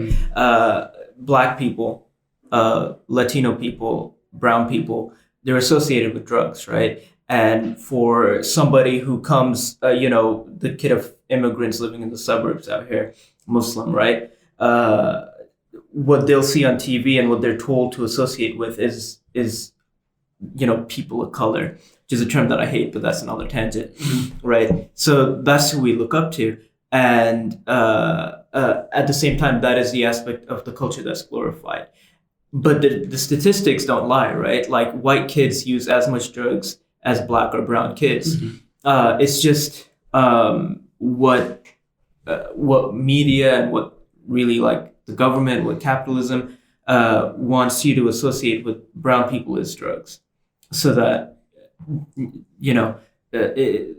Black people, Latino people, brown people, they're associated with drugs, right? And for somebody who comes, the kid of immigrants living in the suburbs out here, Muslim, right? What they'll see on TV and what they're told to associate with is people of color, which is a term that I hate, but that's another tangent, right? So that's who we look up to. And at the same time, that is the aspect of the culture that's glorified. But the statistics don't lie, right? Like white kids use as much drugs as Black or brown kids. It's just what media and what really the government, what capitalism wants you to associate with brown people is drugs, so that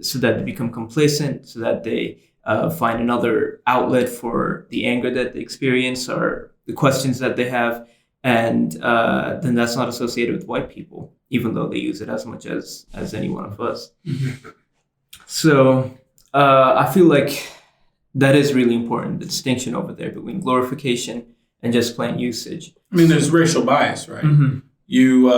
so that they become complacent, so that they find another outlet for the anger that they experience or the questions that they have. And then that's not associated with white people, even though they use it as much as any one of us. So I feel like that is really important, the distinction over there between glorification and just plain usage. I mean, there's racial bias, right? You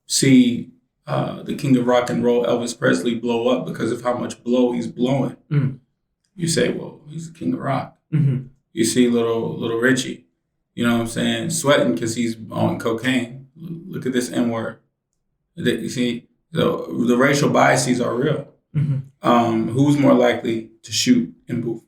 see the king of rock and roll, Elvis Presley, blow up because of how much blow he's blowing. You say, well, he's the king of rock. You see little Richie, you know what I'm saying, sweating because he's on cocaine. Look at this N-word. You see, the racial biases are real. Who's more likely to shoot and move?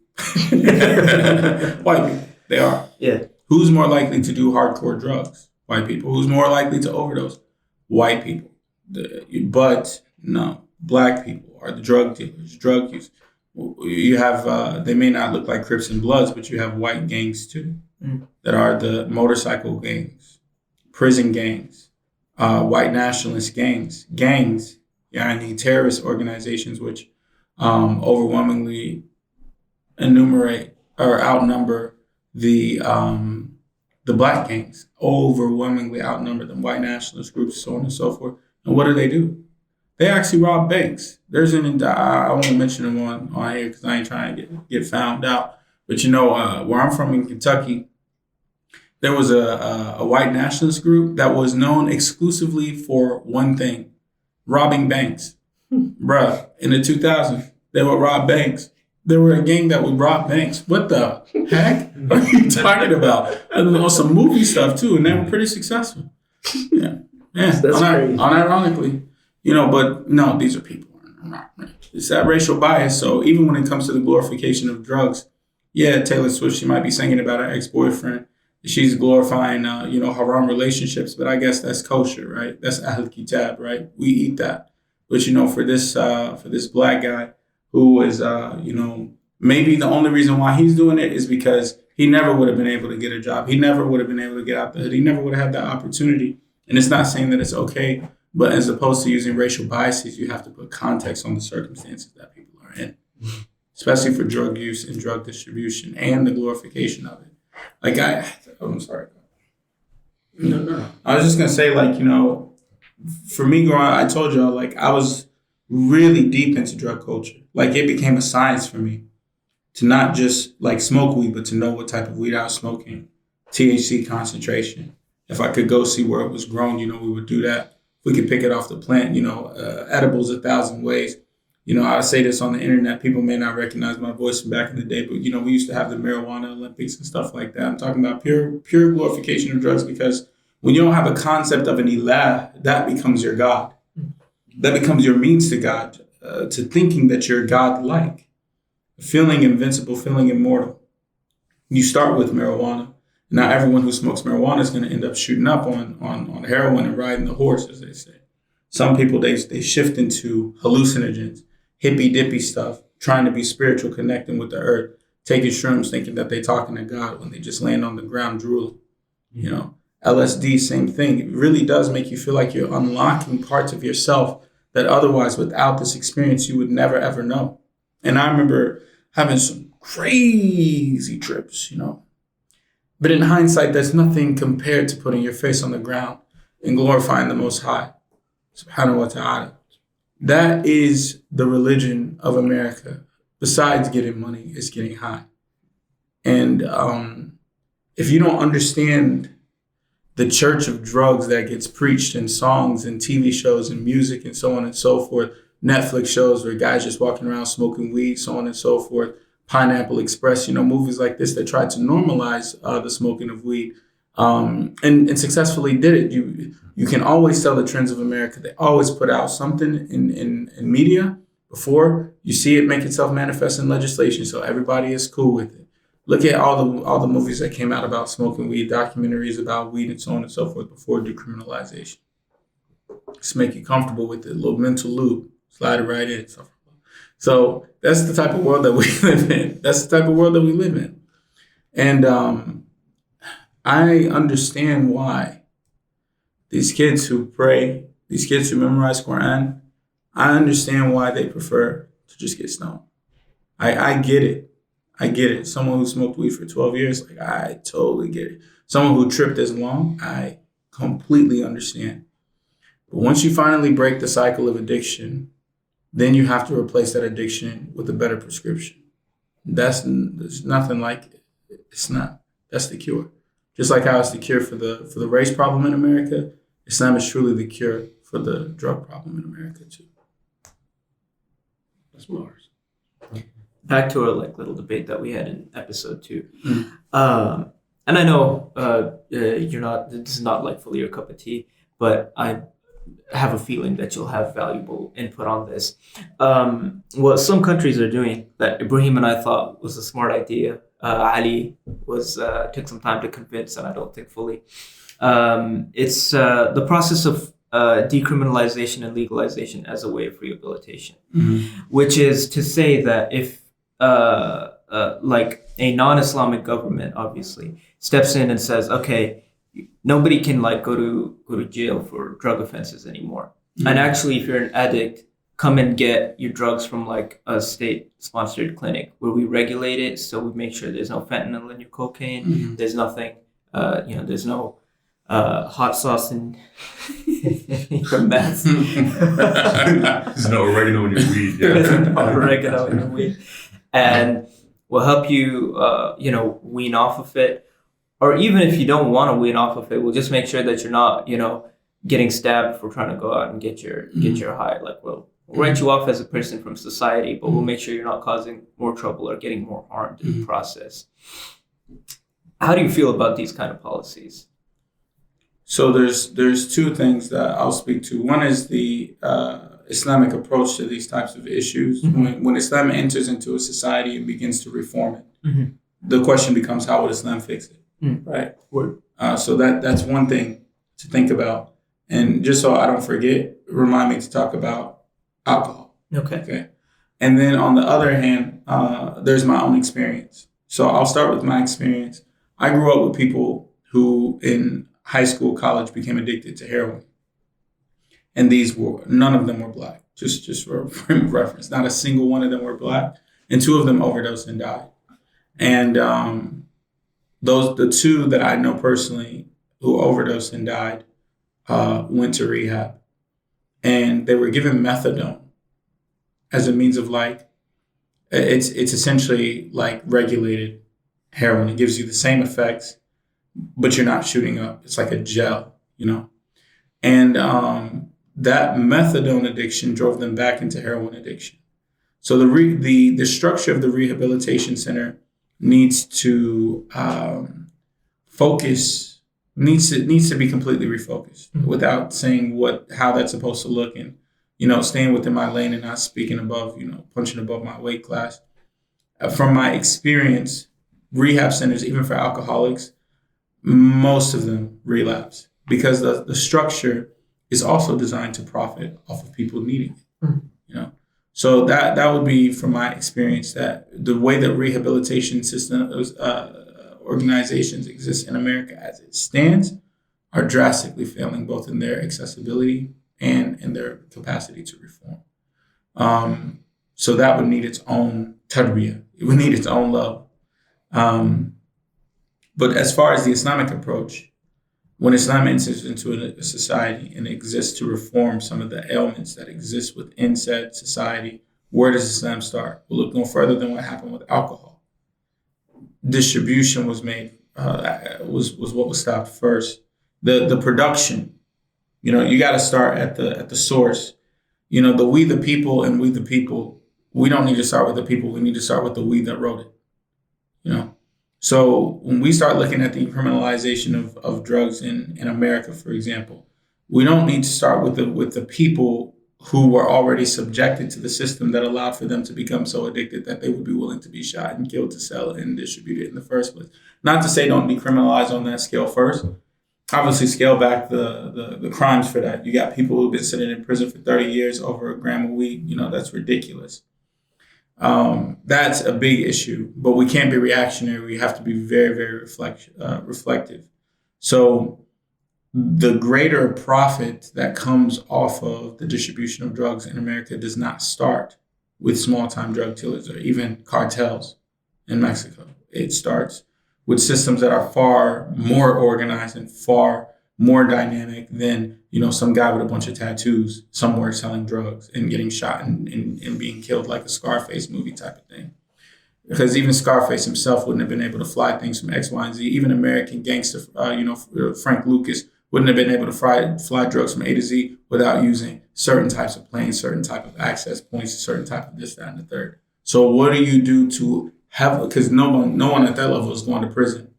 White people. They are. Yeah. Who's more likely to do hardcore drugs? White people. Who's more likely to overdose? White people. But no, Black people are the drug dealers, drug users. You have, they may not look like Crips and Bloods, but you have white gangs too, that are the motorcycle gangs, prison gangs, white nationalist gangs, terrorist organizations, which overwhelmingly enumerate or outnumber the Black gangs, overwhelmingly outnumber them, white nationalist groups, so on and so forth. And what do? They actually rob banks. There's I won't mention them on here because I ain't trying to get found out. But where I'm from in Kentucky, there was a white nationalist group that was known exclusively for one thing: robbing banks. Bruh, in the 2000s, they would rob banks. They were a gang that would rob banks. What the heck are you talking about? And on some movie stuff too, and they were pretty successful. Yeah. That's crazy. Unironically, but no, these are people. It's that racial bias. So even when it comes to the glorification of drugs, yeah, Taylor Swift, she might be singing about her ex-boyfriend. She's glorifying, haram relationships, but I guess that's kosher, right? That's Ahl Kitab, right? We eat that. But, for this black guy who is, maybe the only reason why he's doing it is because he never would have been able to get a job. He never would have been able to get out the hood. He never would have had that opportunity. And it's not saying that it's okay, but as opposed to using racial biases, you have to put context on the circumstances that people are in, especially for drug use and drug distribution and the glorification of it. I'm sorry. No. I was just going to say, for me growing up, I told y'all, I was really deep into drug culture. It became a science for me to not just, smoke weed, but to know what type of weed I was smoking, THC concentration. If I could go see where it was grown, we would do that. If we could pick it off the plant, edibles 1,000 ways. I say this on the internet. People may not recognize my voice from back in the day, but, we used to have the marijuana Olympics and stuff like that. I'm talking about pure glorification of drugs, because when you don't have a concept of an ilah, that becomes your God. That becomes your means to God, to thinking that you're God-like, feeling invincible, feeling immortal. You start with marijuana. Not everyone who smokes marijuana is going to end up shooting up on heroin and riding the horse, as they say. Some people, they shift into hallucinogens, hippy-dippy stuff, trying to be spiritual, connecting with the earth, taking shrooms, thinking that they're talking to God when they just land on the ground drooling. LSD, same thing. It really does make you feel like you're unlocking parts of yourself that otherwise, without this experience, you would never, ever know. And I remember having some crazy trips, But in hindsight, there's nothing compared to putting your face on the ground and glorifying the Most High, subhanahu wa ta'ala. That is the religion of America. Besides getting money, it's getting high. And if you don't understand the church of drugs that gets preached in songs and TV shows and music and so on and so forth, Netflix shows where guys just walking around smoking weed, so on and so forth, Pineapple Express, movies like this that try to normalize the smoking of weed, and successfully did it. You can always tell the trends of America. They always put out something in media before you see it make itself manifest in legislation, so everybody is cool with it. Look at all the movies that came out about smoking weed, documentaries about weed and so on and so forth before decriminalization. Just make you comfortable with it, a little mental lube, slide it right in. So that's the type of world that we live in. That's the type of world that we live in. And I understand why these kids who pray, these kids who memorize Quran, I understand why they prefer to just get stoned. I get it. I get it. Someone who smoked weed for 12 years, I totally get it. Someone who tripped as long, I completely understand. But once you finally break the cycle of addiction, then you have to replace that addiction with a better prescription. There's nothing like it. It's not. That's the cure. Just like how it's the cure for the race problem in America, Islam is truly the cure for the drug problem in America too. That's Mars. Back to our little debate that we had in episode 2. And I know you're not. This is not fully your cup of tea, but I have a feeling that you'll have valuable input on this. What some countries are doing that Ibrahim and I thought was a smart idea. Ali took some time to convince, and I don't think fully. It's the process of decriminalization and legalization as a way of rehabilitation, which is to say that if a non-Islamic government obviously steps in and says, okay, nobody can go to jail for drug offenses anymore. And actually, if you're an addict, come and get your drugs from a state-sponsored clinic where we regulate it. So we make sure there's no fentanyl in your cocaine. There's nothing, there's no hot sauce in your meth. There's no oregano in your weed. Yeah. There's no oregano in your weed. And we'll help you, wean off of it. Or even if you don't want to wean off of it, we'll just make sure that you're not, getting stabbed for trying to go out and get your high. We'll write you off as a person from society, but we'll make sure you're not causing more trouble or getting more harmed in the process. How do you feel about these kind of policies? So there's two things that I'll speak to. One is the Islamic approach to these types of issues. When Islam enters into a society and begins to reform it, the question becomes, how would Islam fix it? Right? So that's one thing to think about. And just so I don't forget, remind me to talk about alcohol. Okay. And then on the other hand, there's my own experience. So I'll start with my experience. I grew up with people who in high school, college became addicted to heroin. And none of them were Black, just for frame of reference. Not a single one of them were Black. And two of them overdosed and died. And the two that I know personally who overdosed and died went to rehab. And they were given methadone as a means of it's essentially like regulated heroin. It gives you the same effects, but you're not shooting up. It's like a gel, And that methadone addiction drove them back into heroin addiction. So the structure of the rehabilitation center needs to focus, needs to be completely refocused without saying how that's supposed to look, and staying within my lane and not speaking above, punching above my weight class. From my experience, rehab centers, even for alcoholics, most of them relapse because the structure is also designed to profit off of people needing it. So that would be, from my experience, that the way that rehabilitation systems, organizations exist in America as it stands are drastically failing, both in their accessibility and in their capacity to reform. So that would need its own tarbiyah. It would need its own love. But as far as the Islamic approach, when Islam enters into a society and exists to reform some of the ailments that exist within said society, where does Islam start? We'll look no further than what happened with alcohol. Distribution was made, was what was stopped first. The production, you got to start at the source. We the people and we the people, we don't need to start with the people. We need to start with the we that wrote it, So when we start looking at the criminalization of drugs in America, for example, we don't need to start with the people who were already subjected to the system that allowed for them to become so addicted that they would be willing to be shot and killed to sell and distribute it in the first place. Not to say don't decriminalize on that scale first. Obviously, scale back the crimes for that. You got people who've been sitting in prison for 30 years over a gram of weed. That's ridiculous. That's a big issue, but we can't be reactionary. We have to be very, very reflective. So the greater profit that comes off of the distribution of drugs in America does not start with small-time drug dealers or even cartels in Mexico. It starts with systems that are far more organized and far more dynamic than, some guy with a bunch of tattoos somewhere selling drugs and getting shot and being killed like a Scarface movie type of thing. Because even Scarface himself wouldn't have been able to fly things from X, Y, and Z. Even American gangster, Frank Lucas wouldn't have been able to fly drugs from A to Z without using certain types of planes, certain type of access points, certain type of this, that, and the third. So what do you do to have, because no one at that level is going to prison.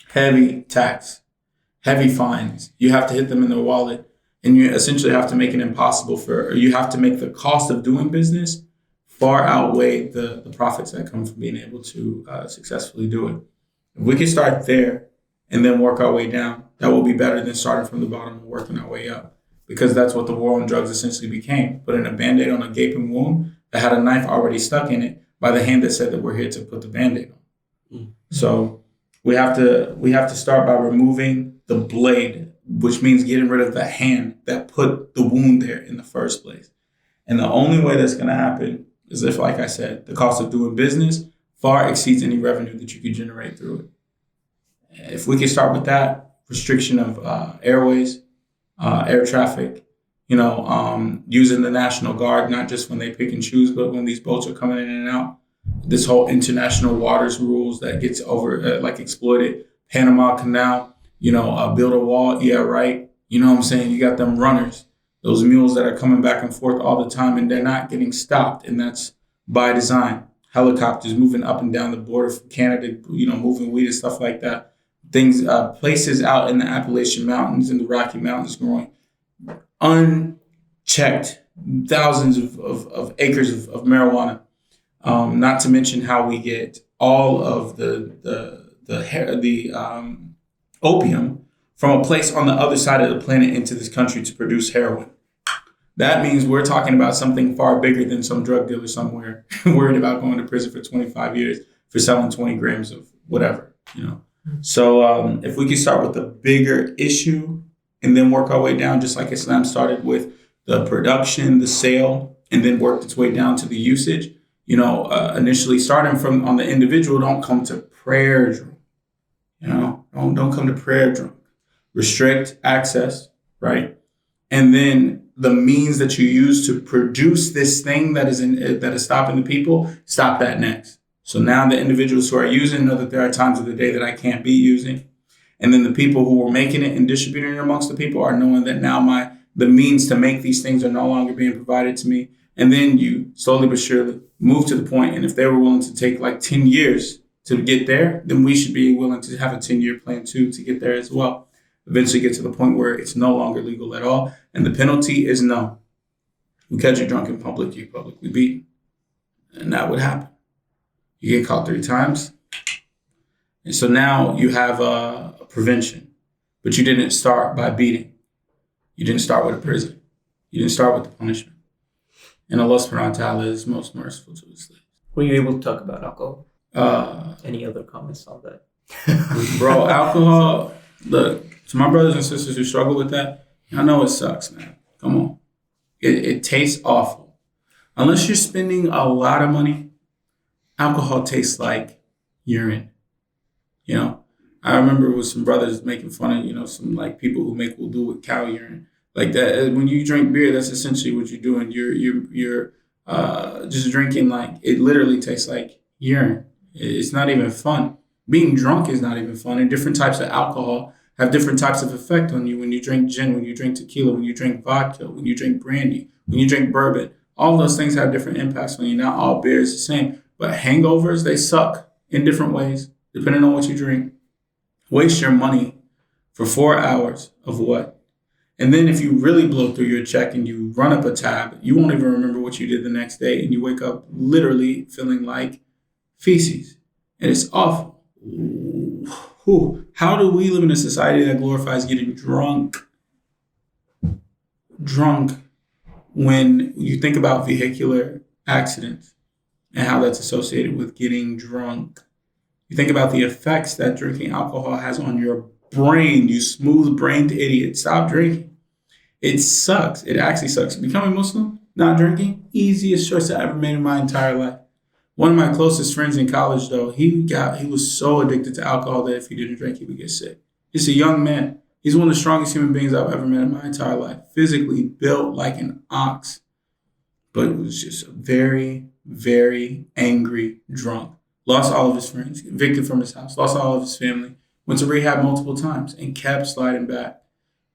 Heavy tax, heavy fines. You have to hit them in their wallet, and you essentially have to make it impossible you have to make the cost of doing business far outweigh the profits that come from being able to successfully do it. If we can start there and then work our way down, that will be better than starting from the bottom and working our way up, because that's what the war on drugs essentially became. Putting a Band-Aid on a gaping wound that had a knife already stuck in it by the hand that said that we're here to put the Band-Aid on. So we have to start by removing the blade, which means getting rid of the hand that put the wound there in the first place. And the only way that's going to happen is if, like I said, the cost of doing business far exceeds any revenue that you could generate through it. If we can start with that, restriction of airways, air traffic, using the National Guard, not just when they pick and choose, but when these boats are coming in and out. This whole international waters rules that gets exploited. Panama Canal, build a wall. Yeah, right. You know what I'm saying? You got them runners. Those mules that are coming back and forth all the time and they're not getting stopped. And that's by design. Helicopters moving up and down the border from Canada, moving weed and stuff like that. Things, places out in the Appalachian Mountains and the Rocky Mountains growing unchecked thousands of acres of marijuana. Not to mention how we get all of the opium from a place on the other side of the planet into this country to produce heroin. That means we're talking about something far bigger than some drug dealer somewhere worried about going to prison for 25 years for selling 20 grams of whatever, So if we could start with the bigger issue and then work our way down, just like Islam started with the production, the sale, and then worked its way down to the usage, initially starting from on the individual, don't come to prayer drunk, don't come to prayer drunk. Restrict access, right? And then the means that you use to produce this thing that is stopping the people, stop that next. So now the individuals who are using know that there are times of the day that I can't be using. And then the people who were making it and distributing it amongst the people are knowing that now the means to make these things are no longer being provided to me. And then you slowly but surely move to the point. And if they were willing to take like 10 years to get there, then we should be willing to have a 10-year plan too to get there as well. Eventually get to the point where it's no longer legal at all. And the penalty is no. We catch you drunk in public, you publicly beat. And that would happen. You get caught 3 times. And so now you have a prevention. But you didn't start by beating. You didn't start with a prison. You didn't start with the punishment. And Allah subhanahu wa ta'ala is most merciful to his slaves. Were you able to talk about alcohol? Any other comments on that? Bro, alcohol, look, to my brothers and sisters who struggle with that, I know it sucks, man. Come on. It tastes awful. Unless you're spending a lot of money, alcohol tastes like urine. I remember with some brothers making fun of, some like people who make wudu with cow urine. Like that, when you drink beer, that's essentially what you're doing. You're just drinking like, it literally tastes like urine. It's not even fun. Being drunk is not even fun. And different types of alcohol have different types of effect on you. When you drink gin, when you drink tequila, when you drink vodka, when you drink brandy, when you drink bourbon, all those things have different impacts on you. Not all beer is the same, but hangovers, they suck in different ways, depending on what you drink. Waste your money for 4 hours of what? And then if you really blow through your check and you run up a tab, you won't even remember what you did the next day. And you wake up literally feeling like feces. And it's awful. How do we live in a society that glorifies getting drunk? Drunk when you think about vehicular accidents and how that's associated with getting drunk. You think about the effects that drinking alcohol has on your brain, you smooth-brained idiot. Stop drinking. It sucks. It actually sucks. Becoming Muslim, not drinking, easiest choice I ever made in my entire life. One of my closest friends in college, though, he was so addicted to alcohol that if he didn't drink, he would get sick. He's a young man. He's one of the strongest human beings I've ever met in my entire life. Physically built like an ox, but was just a very, very angry drunk. Lost all of his friends, evicted from his house, lost all of his family, went to rehab multiple times and kept sliding back.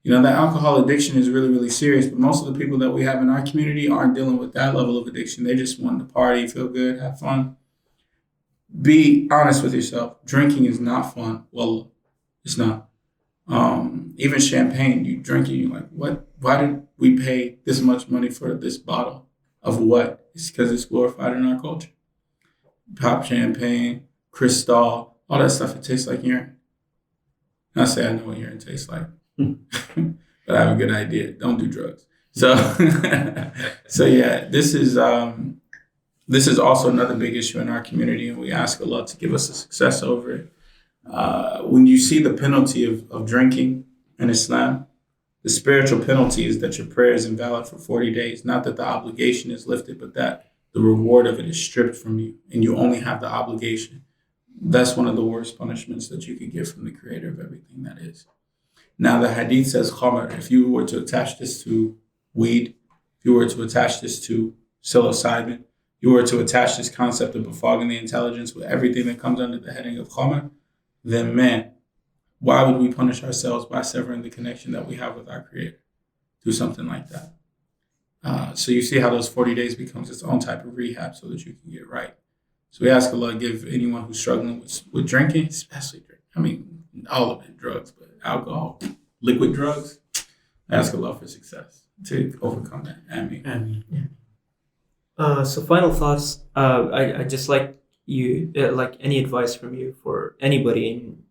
That alcohol addiction is really, really serious, but most of the people that we have in our community aren't dealing with that level of addiction. They just want to party, feel good, have fun. Be honest with yourself. Drinking is not fun. Well, it's not. Even champagne, you drink it, you're like, what? Why did we pay this much money for this bottle of what? It's because it's glorified in our culture. Pop champagne, Cristal, all that stuff, it tastes like urine. I say I know what urine tastes like. But I have a good idea. Don't do drugs. So yeah, this is also another big issue in our community, and we ask Allah to give us a success over it. When you see the penalty of drinking in Islam, the spiritual penalty is that your prayer is invalid for 40 days. Not that the obligation is lifted, but that the reward of it is stripped from you, and you only have the obligation. That's one of the worst punishments that you could get from the creator of everything that is. Now, the hadith says khamr. If you were to attach this to weed, if you were to attach this to psilocybin, you were to attach this concept of befogging the intelligence with everything that comes under the heading of khamr, then man, why would we punish ourselves by severing the connection that we have with our creator? Do something like that. So you see how those 40 days becomes its own type of rehab so that you can get right. So we ask Allah to give anyone who's struggling with drinking, especially drinking, I mean, all of it, drugs, but alcohol, liquid drugs, I ask Allah for success to overcome that. Ameen. So final thoughts. I just like you, like any advice from you for anybody in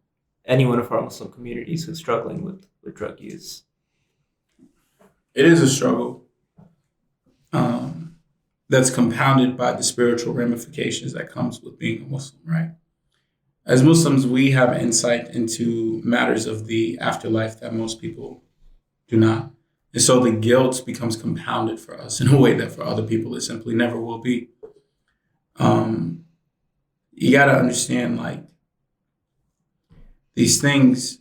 any one of our Muslim communities who's struggling with drug use. It is a struggle that's compounded by the spiritual ramifications that comes with being a Muslim, right? As Muslims, we have insight into matters of the afterlife that most people do not. And so the guilt becomes compounded for us in a way that for other people it simply never will be. You got to understand, like, these things,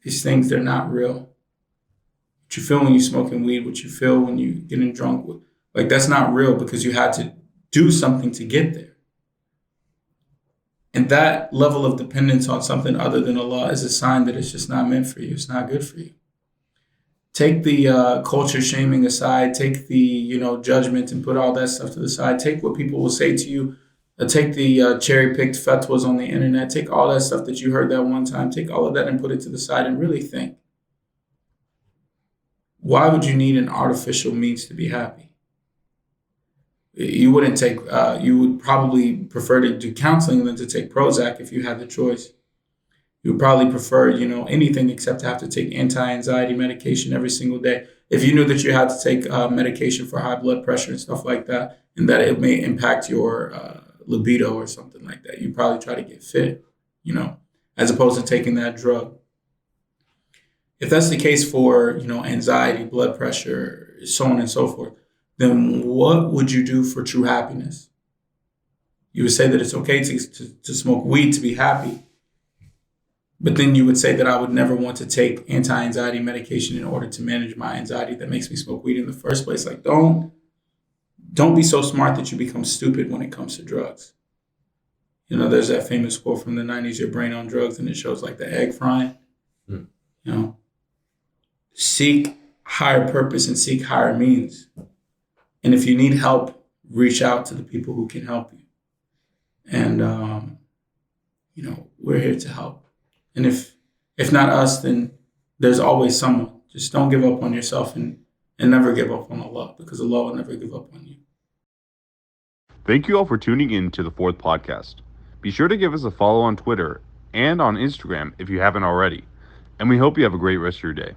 they're not real. What you feel when you're smoking weed, what you feel when you're getting drunk, like, that's not real because you had to do something to get there. And that level of dependence on something other than Allah is a sign that it's just not meant for you. It's not good for you. Take the culture shaming aside. Take the judgment and put all that stuff to the side. Take what people will say to you. Take the cherry-picked fatwas on the internet. Take all that stuff that you heard that one time. Take all of that and put it to the side and really think. Why would you need an artificial means to be happy? You wouldn't take, you would probably prefer to do counseling than to take Prozac if you had the choice. You would probably prefer, anything except to have to take anti-anxiety medication every single day. If you knew that you had to take medication for high blood pressure and stuff like that, and that it may impact your libido or something like that, you'd probably try to get fit, as opposed to taking that drug. If that's the case for, anxiety, blood pressure, so on and so forth, then what would you do for true happiness? You would say that it's okay to smoke weed to be happy. But then you would say that I would never want to take anti-anxiety medication in order to manage my anxiety that makes me smoke weed in the first place. Like, don't be so smart that you become stupid when it comes to drugs. There's that famous quote from the 90s, your brain on drugs, and it shows like the egg frying. Seek higher purpose and seek higher means. And if you need help, reach out to the people who can help you. And, we're here to help. And if not us, then there's always someone. Just don't give up on yourself and never give up on Allah, because Allah will never give up on you. Thank you all for tuning in to the fourth podcast. Be sure to give us a follow on Twitter and on Instagram if you haven't already. And we hope you have a great rest of your day.